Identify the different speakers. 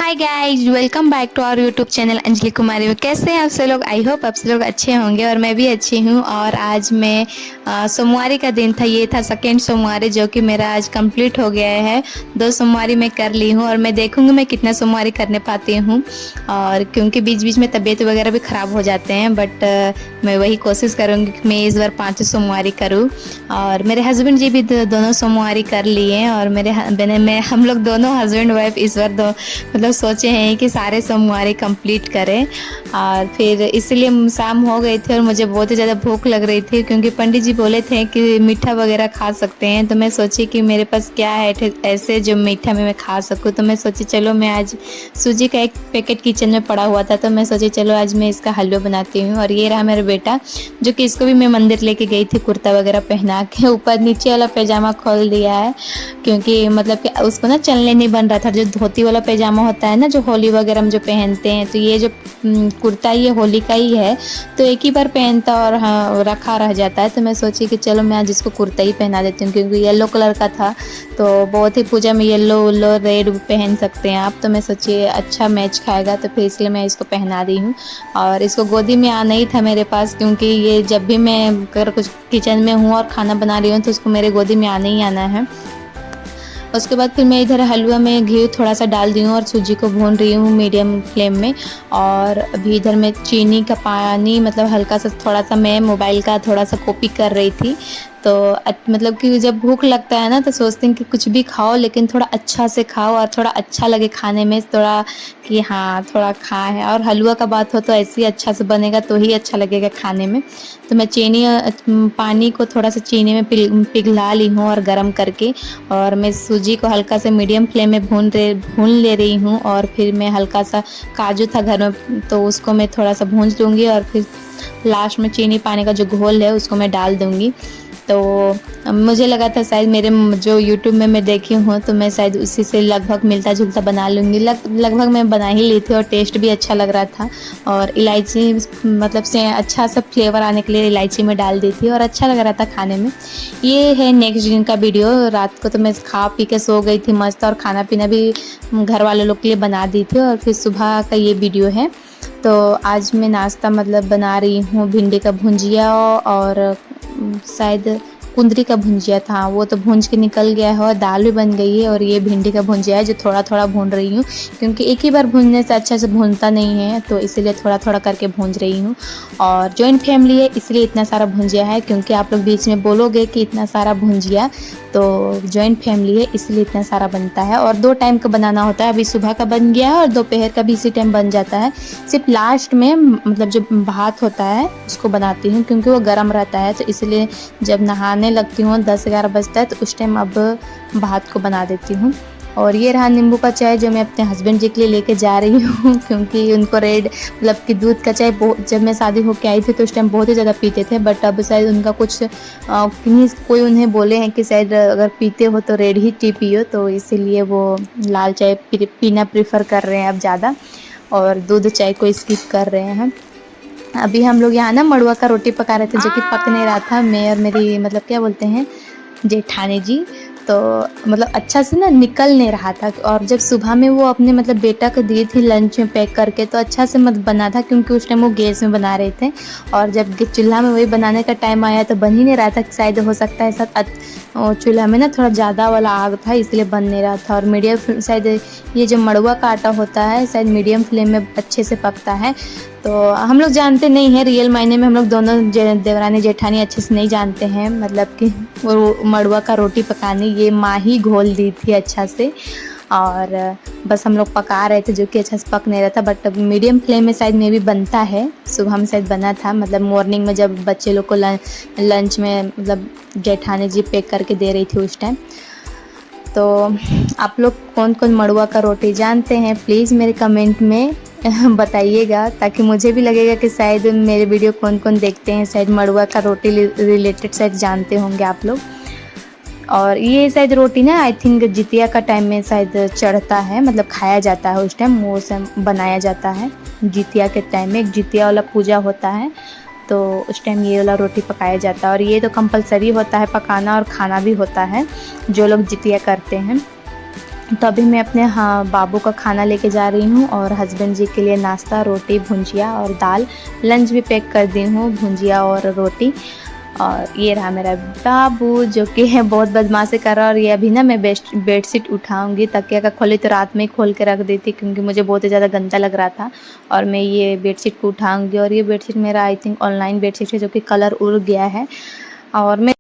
Speaker 1: Hi guys, welcome back to our YouTube channel Anjali Kumari. कैसे हैं आप सब लोग? आई होप आप सब लोग अच्छे होंगे और मैं भी अच्छी हूँ। और आज मैं सोमवारी का दिन था, ये था सेकेंड सोमवारी जो कि मेरा आज कंप्लीट हो गया है। 2 सोमवारी मैं कर ली हूँ और मैं देखूँगी मैं कितना सोमवारी करने पाती हूँ। और क्योंकि बीच बीच में तबीयत वगैरह भी ख़राब हो जाते हैं, बट मैं वही कोशिश करूँगी कि मैं इस बार 5 सोमवारी करूँ। और मेरे हस्बैंड जी भी दोनों सोमवारी कर लिए हैं और मैं हम लोग दोनों हस्बैंड वाइफ इस बार मतलब सोचे हैं कि सारे सोमवारी कंप्लीट करें। और फिर इसलिए शाम हो गई थी और मुझे बहुत ही ज़्यादा भूख लग रही थी, क्योंकि पंडित जी बोले थे कि मीठा वगैरह खा सकते हैं। तो मैं सोची कि मेरे पास क्या है ऐसे जो मीठा में मैं खा सकूँ। तो मैं सोची चलो मैं आज सूजी का एक पैकेट किचन में पड़ा हुआ था, तो मैं सोची चलो आज मैं इसका हलवा बनाती हूँ। और ये रहा मेरा बेटा, जो कि इसको भी मैं मंदिर लेके गई थी कुर्ता वगैरह पहना के। ऊपर नीचे वाला पैजामा खोल दिया है, क्योंकि मतलब कि उसको ना चलने नहीं बन रहा था। जो धोती वाला पैजामा होता है ना, जो होली वगैरह में जो पहनते हैं, तो ये जो कुर्ता ये होली का ही है, तो एक ही बार पहनता और हाँ रखा रह जाता है। तो मैं सोची कि चलो मैं आज इसको कुर्ता ही पहना देती हूँ, क्योंकि येलो कलर का था तो बहुत ही पूजा में येलो रेड पहन सकते हैं आप। तो मैं सोची अच्छा मैच खाएगा, तो फिर इसलिए मैं इसको पहना दी हूँ। और इसको गोदी में आना ही था मेरे पास, क्योंकि ये जब भी मैं अगर कुछ किचन में हूँ और खाना बना रही हूँ तो उसको मेरे गोदी में आना ही आना है। उसके बाद फिर मैं इधर हलवा में घी थोड़ा सा डाल दी हूँ और सूजी को भून रही हूँ मीडियम फ्लेम में। और अभी इधर मैं चीनी का पानी मतलब हल्का सा थोड़ा सा मैं मोबाइल का थोड़ा सा कॉपी कर रही थी। तो मतलब कि जब भूख लगता है ना तो सोचते हैं कि कुछ भी खाओ, लेकिन थोड़ा अच्छा से खाओ और थोड़ा अच्छा लगे खाने में, थोड़ा कि हाँ थोड़ा खा है। और हलवा का बात हो तो ऐसे ही अच्छा से बनेगा तो ही अच्छा लगेगा खाने में। तो मैं पानी को थोड़ा सा चीनी में पिघला ली हूँ और गर्म करके, और मैं सूजी को हल्का से मीडियम फ्लेम में भून ले रही हूँ। और फिर मैं हल्का सा काजू था घर में तो उसको मैं थोड़ा सा भून लूँगी, और फिर लास्ट में चीनी पानी का जो घोल है उसको मैं डाल दूँगी। तो मुझे लगा था शायद मेरे जो यूट्यूब में मैं देखी हूँ तो मैं शायद उसी से लगभग मिलता जुलता बना लूँगी। लगभग मैं बना ही ली थी और टेस्ट भी अच्छा लग रहा था। और इलायची मतलब से अच्छा सा फ्लेवर आने के लिए इलायची में डाल दी थी और अच्छा लग रहा था खाने में। ये है नेक्स्ट दिन का वीडियो। रात को तो मैं खा पी के सो गई थी मस्त, और खाना पीना भी घर वाले लोग के लिए बना दी थी। और फिर सुबह का ये वीडियो है। तो आज मैं नाश्ता मतलब बना रही हूँ भिंडी का भुंजिया, और शायद कुंदरी का भुंजिया था, वो तो भूंज के निकल गया है। और दाल भी बन गई है। और ये भिंडी का भुंजिया है जो थोड़ा थोड़ा भून रही हूँ, क्योंकि एक ही बार भूनने से अच्छा से भूनता नहीं है, तो इसीलिए थोड़ा थोड़ा करके भूंज रही हूँ। और जॉइंट फैमिली है इसलिए इतना सारा भुंजिया है, क्योंकि आप लोग बीच में बोलोगे कि इतना सारा भुंजिया, तो जॉइंट फैमिली है इसलिए इतना सारा बनता है। और 2 टाइम का बनाना होता है। अभी सुबह का बन गया है और दोपहर का भी इसी टाइम बन जाता है। सिर्फ लास्ट में मतलब जो भात होता है उसको बनाती हूँ, क्योंकि वो गर्म रहता है, तो इसलिए जब नहाने लगती हूँ 10-11 बजता है तो उस टाइम अब भात को बना देती हूँ। और ये रहा नींबू का चाय जो मैं अपने हस्बैंड जी के लिए लेके जा रही हूँ, क्योंकि उनको रेड मतलब कि दूध का चाय जब मैं शादी होके आई थी तो उस टाइम बहुत ही ज़्यादा पीते थे, बट अब शायद उनका कुछ कोई उन्हें बोले हैं कि शायद अगर पीते हो तो रेड ही टी पियो, तो इसीलिए वो लाल चाय पीना प्रीफर कर रहे हैं अब ज़्यादा, और दूध चाय को स्किप कर रहे हैं। अभी हम लोग यहाँ ना मड़ुआ का रोटी पका रहे थे, जो कि पक नहीं रहा था। मैं और मेरी मतलब क्या बोलते हैं जेठानी जी, तो मतलब अच्छा से ना निकल नहीं रहा था। और जब सुबह में वो अपने मतलब बेटा को दी थी लंच में पैक करके, तो अच्छा से मत बना था, क्योंकि उस टाइम वो गैस में बना रहे थे। और जब चूल्हा में वही बनाने का टाइम आया तो बन ही नहीं रहा था। शायद हो सकता है चूल्हा में ना थोड़ा ज़्यादा वाला आग था इसलिए बन नहीं रहा था। और मीडियम शायद ये जो मड़ुआ का आटा होता है शायद मीडियम फ्लेम में अच्छे से पकता है। तो हम लोग जानते नहीं हैं रियल मायने में, हम लोग दोनों देवरानी जेठानी अच्छे से नहीं जानते हैं मतलब कि वो मड़ुआ का रोटी पकाने ये माँ ही घोल दी थी अच्छा से। और बस हम लोग पका रहे थे, जो कि अच्छा से पक नहीं रहा था, बट मीडियम फ्लेम में शायद में भी बनता है। सुबह में शायद बना था, मतलब मॉर्निंग में जब बच्चे लोग को लंच में मतलब जेठानी जी पैक करके दे रही थी उस टाइम। तो आप लोग कौन कौन मड़ुआ का रोटी जानते हैं प्लीज़ मेरे कमेंट में बताइएगा, ताकि मुझे भी लगेगा कि शायद मेरे वीडियो कौन कौन देखते हैं, शायद मड़ुआ का रोटी रिलेटेड शायद जानते होंगे आप लोग। और ये शायद रोटी ना आई थिंक जितिया का टाइम में शायद चढ़ता है, मतलब खाया जाता है उस टाइम, वो सब बनाया जाता है जितिया के टाइम में। एक जितिया वाला पूजा होता है तो उस टाइम ये वाला रोटी पकाया जाता है। और ये तो कंपलसरी होता है पकाना, और खाना भी होता है जो लोग जितिया करते हैं। तो अभी मैं अपने बाबू का खाना लेके जा रही हूँ और हस्बैंड जी के लिए नाश्ता, रोटी, भुंजिया और दाल। लंच भी पैक कर दी हूँ, भुंजिया और रोटी। और ये रहा मेरा बाबू जो कि है बहुत बदमाशी कर रहा है। और ये अभी ना मैं बेडशीट उठाऊंगी, तकिया का खोली तो रात में ही खोल के रख दी थी क्योंकि मुझे बहुत ही ज़्यादा गंदा लग रहा था। और मैं ये बेडशीट को उठाऊंगी। और ये बेडशीट मेरा आई थिंक ऑनलाइन बेडशीट है जो कि कलर उड़ गया है। और मैं